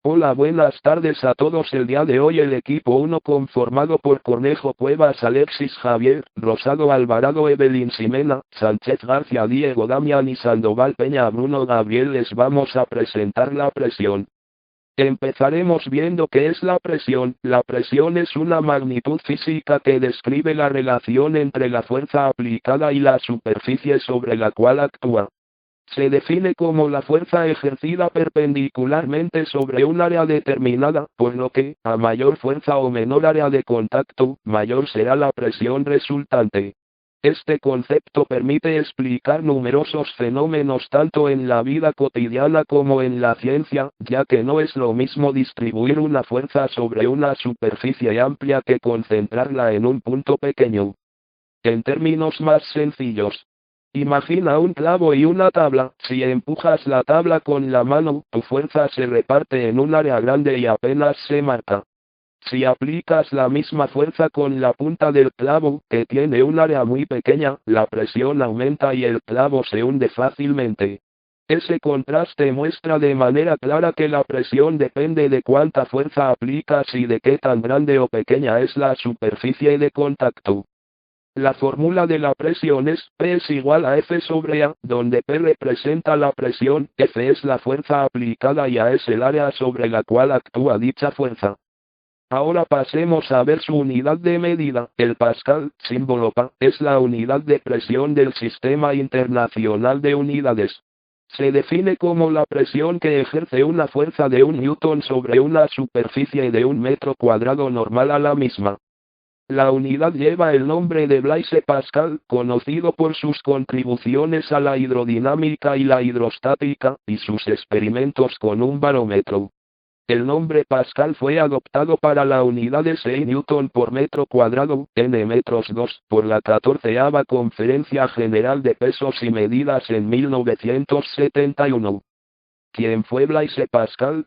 Hola, buenas tardes a todos. El día de hoy el equipo 1 conformado por Cornejo Cuevas, Alexis Javier, Rosado Alvarado, Evelyn Ximena, Sánchez García, Diego Damián y Sandoval Peña, Bruno Gabriel, les vamos a presentar la presión. Empezaremos viendo qué es la presión. La presión es una magnitud física que describe la relación entre la fuerza aplicada y la superficie sobre la cual actúa. Se define como la fuerza ejercida perpendicularmente sobre un área determinada, por lo que, a mayor fuerza o menor área de contacto, mayor será la presión resultante. Este concepto permite explicar numerosos fenómenos tanto en la vida cotidiana como en la ciencia, ya que no es lo mismo distribuir una fuerza sobre una superficie amplia que concentrarla en un punto pequeño. En términos más sencillos, imagina un clavo y una tabla. Si empujas la tabla con la mano, tu fuerza se reparte en un área grande y apenas se marca. Si aplicas la misma fuerza con la punta del clavo, que tiene un área muy pequeña, la presión aumenta y el clavo se hunde fácilmente. Ese contraste muestra de manera clara que la presión depende de cuánta fuerza aplicas y de qué tan grande o pequeña es la superficie de contacto. La fórmula de la presión es P es igual a F sobre A, donde P representa la presión, F es la fuerza aplicada y A es el área sobre la cual actúa dicha fuerza. Ahora pasemos a ver su unidad de medida. El pascal, símbolo Pa, es la unidad de presión del Sistema Internacional de Unidades. Se define como la presión que ejerce una fuerza de 1 newton sobre una superficie de 1 metro cuadrado normal a la misma. La unidad lleva el nombre de Blaise Pascal, conocido por sus contribuciones a la hidrodinámica y la hidrostática, y sus experimentos con un barómetro. El nombre Pascal fue adoptado para la unidad de 6 newton por metro cuadrado, n metros 2, por la 14ª Conferencia General de Pesos y Medidas en 1971. ¿Quién fue Blaise Pascal?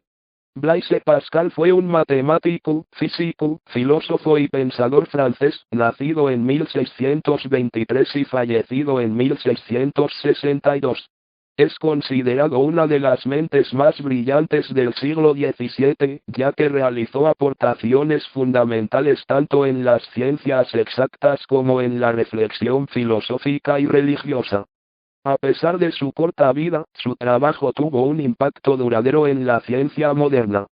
Blaise Pascal fue un matemático, físico, filósofo y pensador francés, nacido en 1623 y fallecido en 1662. Es considerado una de las mentes más brillantes del siglo XVII, ya que realizó aportaciones fundamentales tanto en las ciencias exactas como en la reflexión filosófica y religiosa. A pesar de su corta vida, su trabajo tuvo un impacto duradero en la ciencia moderna.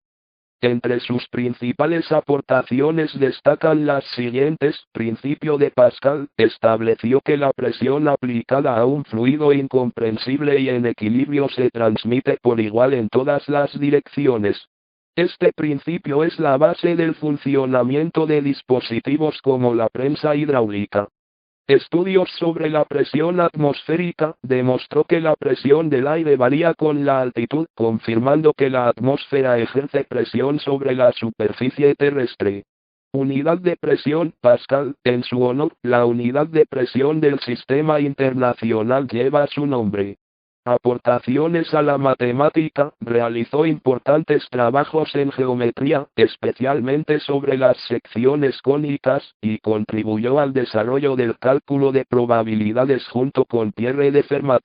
Entre sus principales aportaciones destacan las siguientes. Principio de Pascal, estableció que la presión aplicada a un fluido incomprensible y en equilibrio se transmite por igual en todas las direcciones. Este principio es la base del funcionamiento de dispositivos como la prensa hidráulica. Estudios sobre la presión atmosférica demostró que la presión del aire varía con la altitud, confirmando que la atmósfera ejerce presión sobre la superficie terrestre. Unidad de presión, Pascal, en su honor, la unidad de presión del Sistema Internacional lleva su nombre. Aportaciones a la matemática, realizó importantes trabajos en geometría, especialmente sobre las secciones cónicas, y contribuyó al desarrollo del cálculo de probabilidades junto con Pierre de Fermat.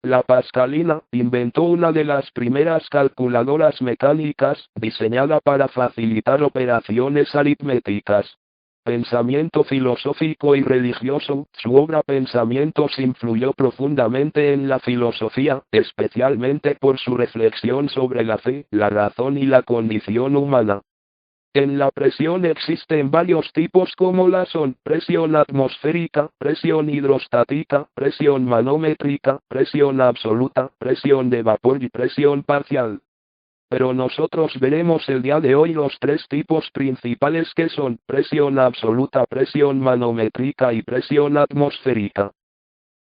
La pascalina, inventó una de las primeras calculadoras mecánicas, diseñada para facilitar operaciones aritméticas. Pensamiento filosófico y religioso, su obra Pensamientos influyó profundamente en la filosofía, especialmente por su reflexión sobre la fe, la razón y la condición humana. En la presión existen varios tipos como la son presión atmosférica, presión hidrostática, presión manométrica, presión absoluta, presión de vapor y presión parcial. Pero nosotros veremos el día de hoy los tres tipos principales que son presión absoluta, presión manométrica y presión atmosférica.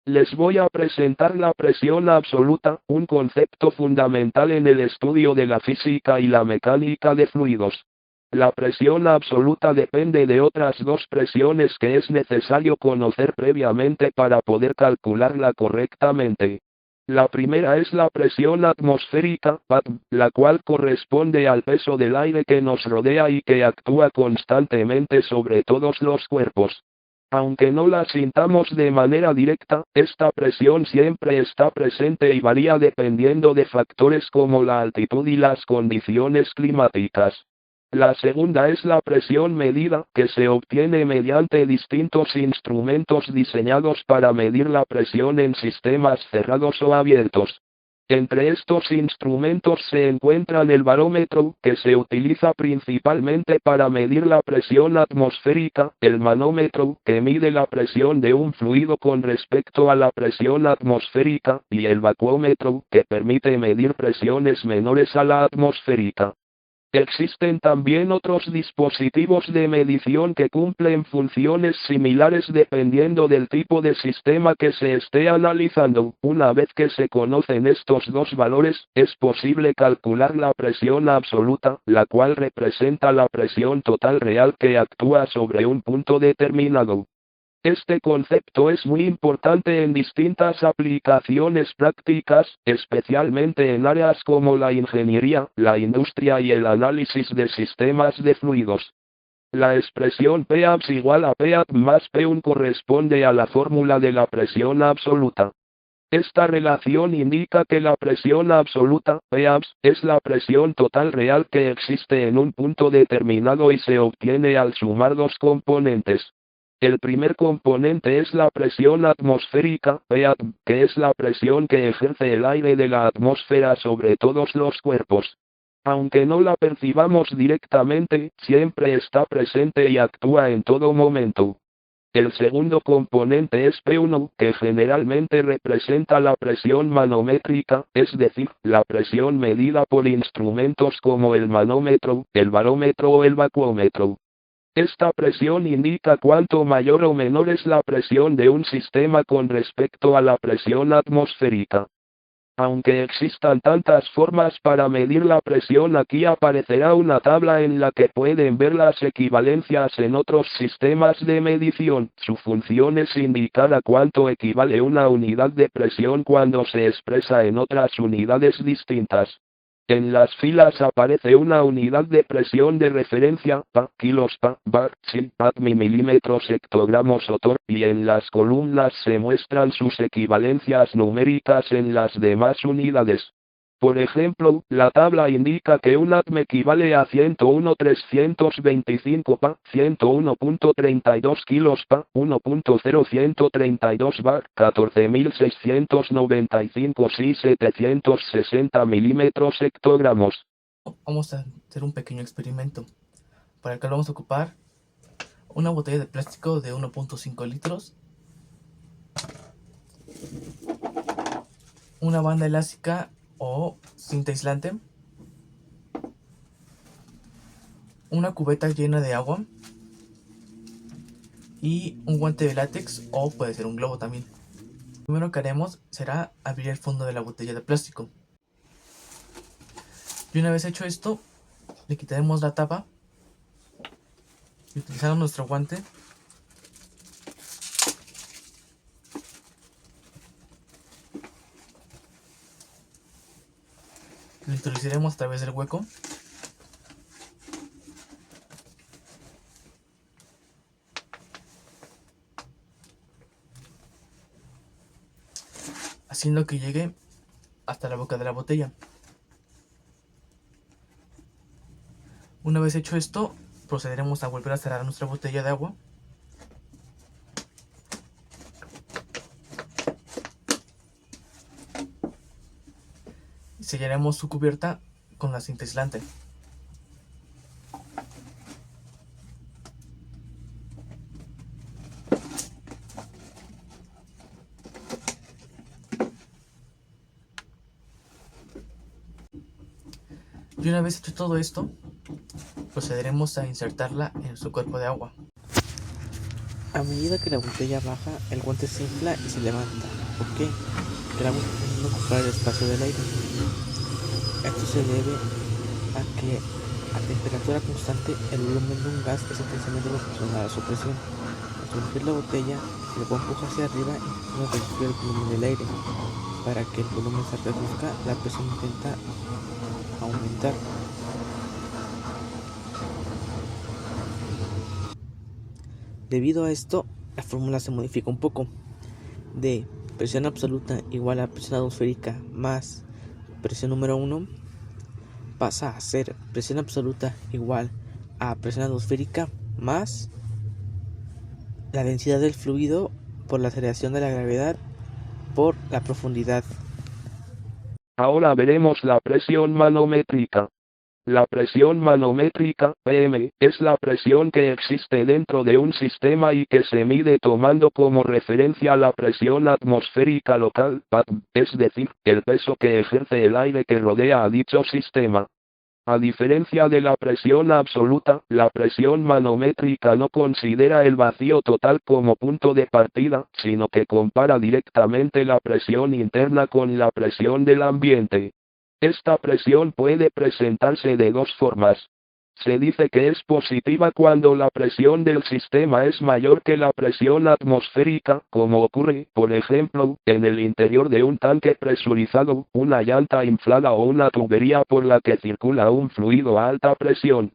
Les voy a presentar la presión absoluta, un concepto fundamental en el estudio de la física y la mecánica de fluidos. La presión absoluta depende de otras dos presiones que es necesario conocer previamente para poder calcularla correctamente. La primera es la presión atmosférica, PATM, la cual corresponde al peso del aire que nos rodea y que actúa constantemente sobre todos los cuerpos. Aunque no la sintamos de manera directa, esta presión siempre está presente y varía dependiendo de factores como la altitud y las condiciones climáticas. La segunda es la presión medida, que se obtiene mediante distintos instrumentos diseñados para medir la presión en sistemas cerrados o abiertos. Entre estos instrumentos se encuentran el barómetro, que se utiliza principalmente para medir la presión atmosférica, el manómetro, que mide la presión de un fluido con respecto a la presión atmosférica, y el vacuómetro, que permite medir presiones menores a la atmosférica. Existen también otros dispositivos de medición que cumplen funciones similares dependiendo del tipo de sistema que se esté analizando. Una vez que se conocen estos dos valores, es posible calcular la presión absoluta, la cual representa la presión total real que actúa sobre un punto determinado. Este concepto es muy importante en distintas aplicaciones prácticas, especialmente en áreas como la ingeniería, la industria y el análisis de sistemas de fluidos. La expresión P-abs igual a P-ab más P1 corresponde a la fórmula de la presión absoluta. Esta relación indica que la presión absoluta, P-abs, es la presión total real que existe en un punto determinado y se obtiene al sumar dos componentes. El primer componente es la presión atmosférica, PAT, que es la presión que ejerce el aire de la atmósfera sobre todos los cuerpos. Aunque no la percibamos directamente, siempre está presente y actúa en todo momento. El segundo componente es P1, que generalmente representa la presión manométrica, es decir, la presión medida por instrumentos como el manómetro, el barómetro o el vacuómetro. Esta presión indica cuánto mayor o menor es la presión de un sistema con respecto a la presión atmosférica. Aunque existan tantas formas para medir la presión, aquí aparecerá una tabla en la que pueden ver las equivalencias en otros sistemas de medición. Su función es indicar a cuánto equivale una unidad de presión cuando se expresa en otras unidades distintas. En las filas aparece una unidad de presión de referencia, pa, kilos pa, bar, sin, atmi, milímetros, hectogramos o torr, y en las columnas se muestran sus equivalencias numéricas en las demás unidades. Por ejemplo, la tabla indica que un atm equivale a 101,325 pa, 101,32 kilos pa, 1,0132 bar, 14.695 si 760 milímetros hectogramos. Vamos a hacer un pequeño experimento, para el cual vamos a ocupar una botella de plástico de 1.5 litros, una banda elástica o cinta aislante, una cubeta llena de agua y un guante de látex o puede ser un globo también. Lo primero que haremos será abrir el fondo de la botella de plástico. Y una vez hecho esto, le quitaremos la tapa y utilizando nuestro guante lo introduciremos a través del hueco haciendo que llegue hasta la boca de la botella. Una vez hecho esto, procederemos a volver a cerrar nuestra botella de agua y sellaremos su cubierta con la cinta aislante. Y una vez hecho todo esto, procederemos a insertarla en su cuerpo de agua. A medida que la botella baja, el guante se infla y se levanta. ¿Por qué? Porque el agua está intentando ocupar el espacio del aire. Esto se debe a que a temperatura constante el volumen de un gas es intensamente proporcional a su presión. Al sumergir la botella, el agua empuja hacia arriba y no reduce el volumen del aire. Para que el volumen se reduzca, la presión intenta aumentar. Debido a esto, la fórmula se modifica un poco. De presión absoluta igual a presión atmosférica más presión número 1 pasa a ser presión absoluta igual a presión atmosférica más la densidad del fluido por la aceleración de la gravedad por la profundidad. Ahora veremos la presión manométrica. La presión manométrica, PM, es la presión que existe dentro de un sistema y que se mide tomando como referencia la presión atmosférica local, PATM, es decir, el peso que ejerce el aire que rodea a dicho sistema. A diferencia de la presión absoluta, la presión manométrica no considera el vacío total como punto de partida, sino que compara directamente la presión interna con la presión del ambiente. Esta presión puede presentarse de dos formas. Se dice que es positiva cuando la presión del sistema es mayor que la presión atmosférica, como ocurre, por ejemplo, en el interior de un tanque presurizado, una llanta inflada o una tubería por la que circula un fluido a alta presión.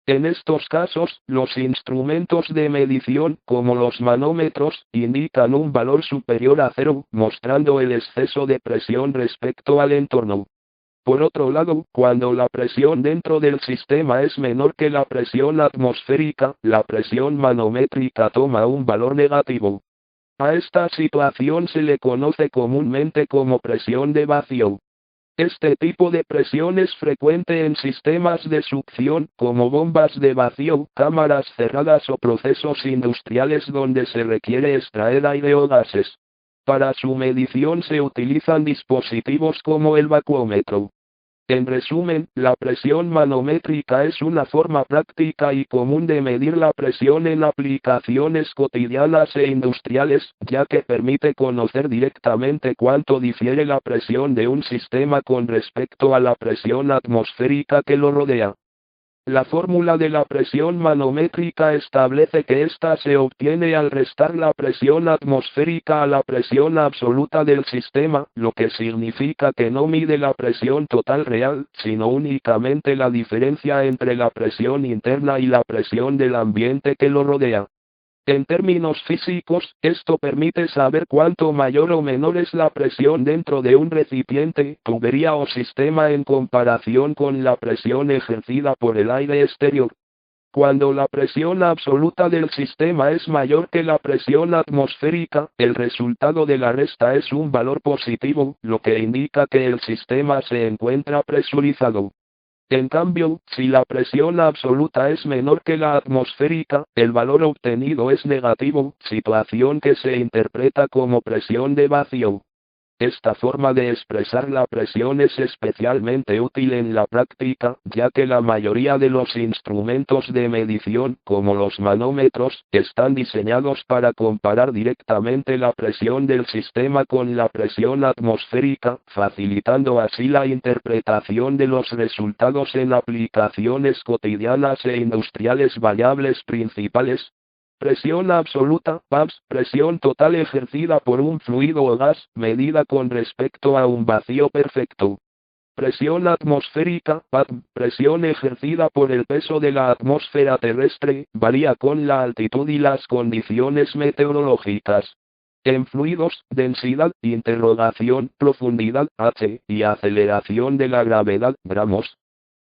En estos casos, los instrumentos de medición, como los manómetros, indican un valor superior a cero, mostrando el exceso de presión respecto al entorno. Por otro lado, cuando la presión dentro del sistema es menor que la presión atmosférica, la presión manométrica toma un valor negativo. A esta situación se le conoce comúnmente como presión de vacío. Este tipo de presión es frecuente en sistemas de succión, como bombas de vacío, cámaras cerradas o procesos industriales donde se requiere extraer aire o gases. Para su medición se utilizan dispositivos como el vacuómetro. En resumen, la presión manométrica es una forma práctica y común de medir la presión en aplicaciones cotidianas e industriales, ya que permite conocer directamente cuánto difiere la presión de un sistema con respecto a la presión atmosférica que lo rodea. La fórmula de la presión manométrica establece que ésta se obtiene al restar la presión atmosférica a la presión absoluta del sistema, lo que significa que no mide la presión total real, sino únicamente la diferencia entre la presión interna y la presión del ambiente que lo rodea. En términos físicos, esto permite saber cuánto mayor o menor es la presión dentro de un recipiente, tubería o sistema en comparación con la presión ejercida por el aire exterior. Cuando la presión absoluta del sistema es mayor que la presión atmosférica, el resultado de la resta es un valor positivo, lo que indica que el sistema se encuentra presurizado. En cambio, si la presión absoluta es menor que la atmosférica, el valor obtenido es negativo, situación que se interpreta como presión de vacío. Esta forma de expresar la presión es especialmente útil en la práctica, ya que la mayoría de los instrumentos de medición, como los manómetros, están diseñados para comparar directamente la presión del sistema con la presión atmosférica, facilitando así la interpretación de los resultados en aplicaciones cotidianas e industriales. Variables principales: presión absoluta, PAPS, presión total ejercida por un fluido o gas, medida con respecto a un vacío perfecto. Presión atmosférica, PATM, presión ejercida por el peso de la atmósfera terrestre, varía con la altitud y las condiciones meteorológicas. En fluidos, densidad, interrogación, profundidad, H, y aceleración de la gravedad, gramos.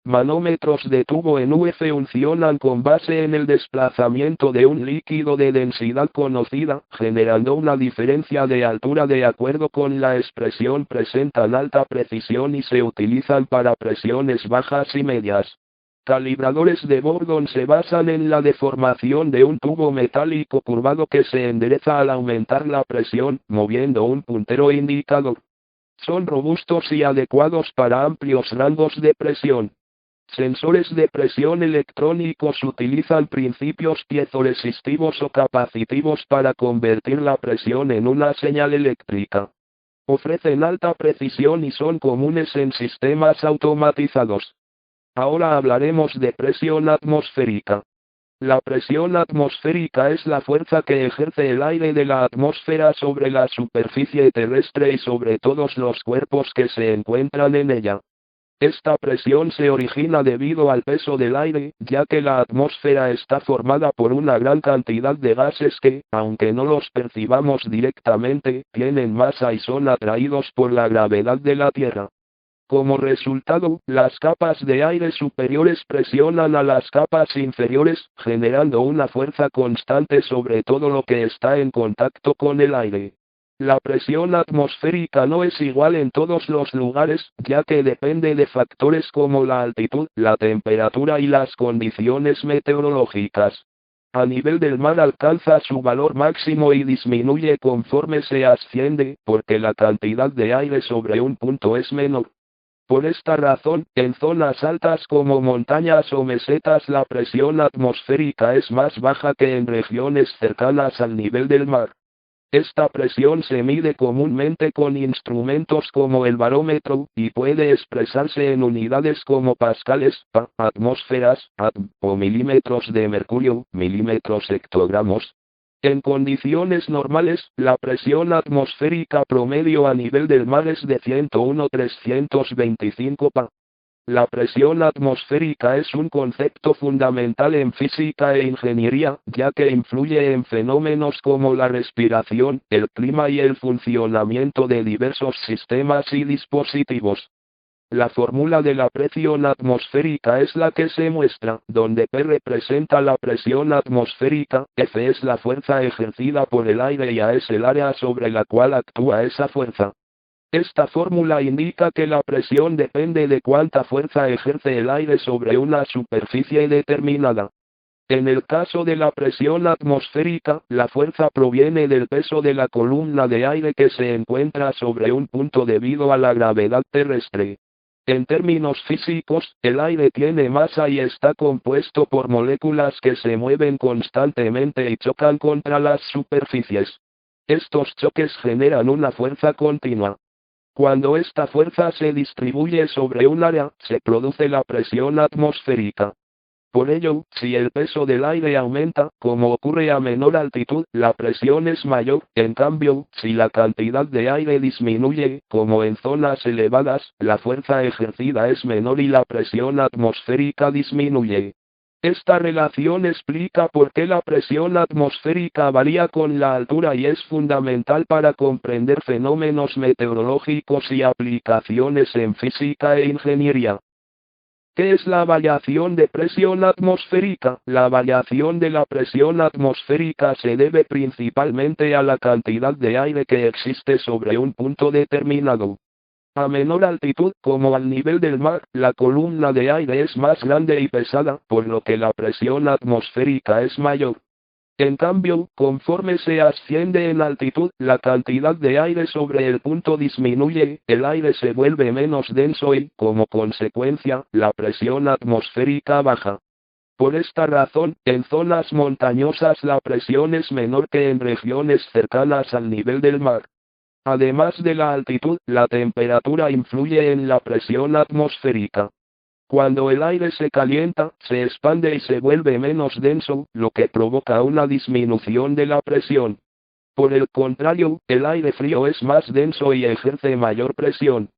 Manómetros de tubo en UF funcionan con base en el desplazamiento de un líquido de densidad conocida, generando una diferencia de altura de acuerdo con la expresión. Presentan alta precisión y se utilizan para presiones bajas y medias. Calibradores de Bordon se basan en la deformación de un tubo metálico curvado que se endereza al aumentar la presión, moviendo un puntero indicador. Son robustos y adecuados para amplios rangos de presión. Sensores de presión electrónicos utilizan principios piezoresistivos o capacitivos para convertir la presión en una señal eléctrica. Ofrecen alta precisión y son comunes en sistemas automatizados. Ahora hablaremos de presión atmosférica. La presión atmosférica es la fuerza que ejerce el aire de la atmósfera sobre la superficie terrestre y sobre todos los cuerpos que se encuentran en ella. Esta presión se origina debido al peso del aire, ya que la atmósfera está formada por una gran cantidad de gases que, aunque no los percibamos directamente, tienen masa y son atraídos por la gravedad de la Tierra. Como resultado, las capas de aire superiores presionan a las capas inferiores, generando una fuerza constante sobre todo lo que está en contacto con el aire. La presión atmosférica no es igual en todos los lugares, ya que depende de factores como la altitud, la temperatura y las condiciones meteorológicas. A nivel del mar alcanza su valor máximo y disminuye conforme se asciende, porque la cantidad de aire sobre un punto es menor. Por esta razón, en zonas altas como montañas o mesetas la presión atmosférica es más baja que en regiones cercanas al nivel del mar. Esta presión se mide comúnmente con instrumentos como el barómetro, y puede expresarse en unidades como pascales, atmósferas, o milímetros de mercurio, milímetros hectogramos. En condiciones normales, la presión atmosférica promedio a nivel del mar es de 101,325 pa. La presión atmosférica es un concepto fundamental en física e ingeniería, ya que influye en fenómenos como la respiración, el clima y el funcionamiento de diversos sistemas y dispositivos. La fórmula de la presión atmosférica es la que se muestra, donde P representa la presión atmosférica, F es la fuerza ejercida por el aire y A es el área sobre la cual actúa esa fuerza. Esta fórmula indica que la presión depende de cuánta fuerza ejerce el aire sobre una superficie determinada. En el caso de la presión atmosférica, la fuerza proviene del peso de la columna de aire que se encuentra sobre un punto debido a la gravedad terrestre. En términos físicos, el aire tiene masa y está compuesto por moléculas que se mueven constantemente y chocan contra las superficies. Estos choques generan una fuerza continua. Cuando esta fuerza se distribuye sobre un área, se produce la presión atmosférica. Por ello, si el peso del aire aumenta, como ocurre a menor altitud, la presión es mayor. En cambio, si la cantidad de aire disminuye, como en zonas elevadas, la fuerza ejercida es menor y la presión atmosférica disminuye. Esta relación explica por qué la presión atmosférica varía con la altura y es fundamental para comprender fenómenos meteorológicos y aplicaciones en física e ingeniería. ¿Qué es la variación de presión atmosférica? La variación de la presión atmosférica se debe principalmente a la cantidad de aire que existe sobre un punto determinado. A menor altitud, como al nivel del mar, la columna de aire es más grande y pesada, por lo que la presión atmosférica es mayor. En cambio, conforme se asciende en altitud, la cantidad de aire sobre el punto disminuye, el aire se vuelve menos denso y, como consecuencia, la presión atmosférica baja. Por esta razón, en zonas montañosas la presión es menor que en regiones cercanas al nivel del mar. Además de la altitud, la temperatura influye en la presión atmosférica. Cuando el aire se calienta, se expande y se vuelve menos denso, lo que provoca una disminución de la presión. Por el contrario, el aire frío es más denso y ejerce mayor presión.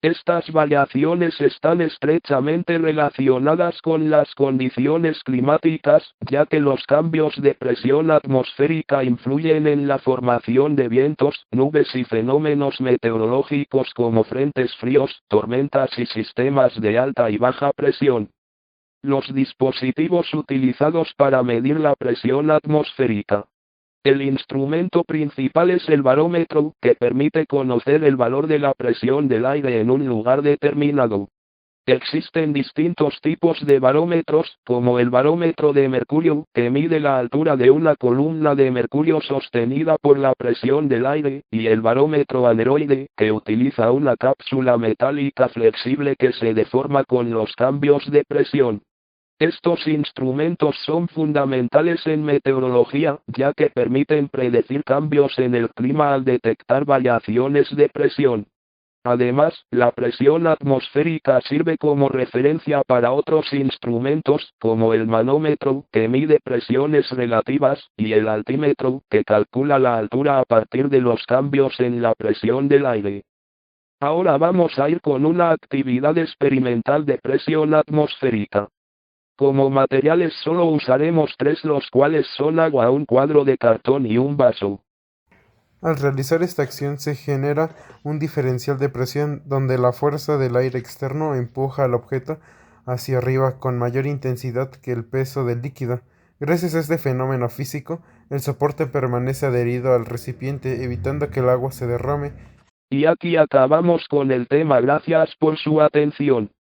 Estas variaciones están estrechamente relacionadas con las condiciones climáticas, ya que los cambios de presión atmosférica influyen en la formación de vientos, nubes y fenómenos meteorológicos como frentes fríos, tormentas y sistemas de alta y baja presión. Los dispositivos utilizados para medir la presión atmosférica. El instrumento principal es el barómetro, que permite conocer el valor de la presión del aire en un lugar determinado. Existen distintos tipos de barómetros, como el barómetro de mercurio, que mide la altura de una columna de mercurio sostenida por la presión del aire, y el barómetro aneroide, que utiliza una cápsula metálica flexible que se deforma con los cambios de presión. Estos instrumentos son fundamentales en meteorología, ya que permiten predecir cambios en el clima al detectar variaciones de presión. Además, la presión atmosférica sirve como referencia para otros instrumentos, como el manómetro, que mide presiones relativas, y el altímetro, que calcula la altura a partir de los cambios en la presión del aire. Ahora vamos a ir con una actividad experimental de presión atmosférica. Como materiales solo usaremos tres, los cuales son agua, un cuadro de cartón y un vaso. Al realizar esta acción se genera un diferencial de presión donde la fuerza del aire externo empuja al objeto hacia arriba con mayor intensidad que el peso del líquido. Gracias a este fenómeno físico, el soporte permanece adherido al recipiente, evitando que el agua se derrame. Y aquí acabamos con el tema. Gracias por su atención.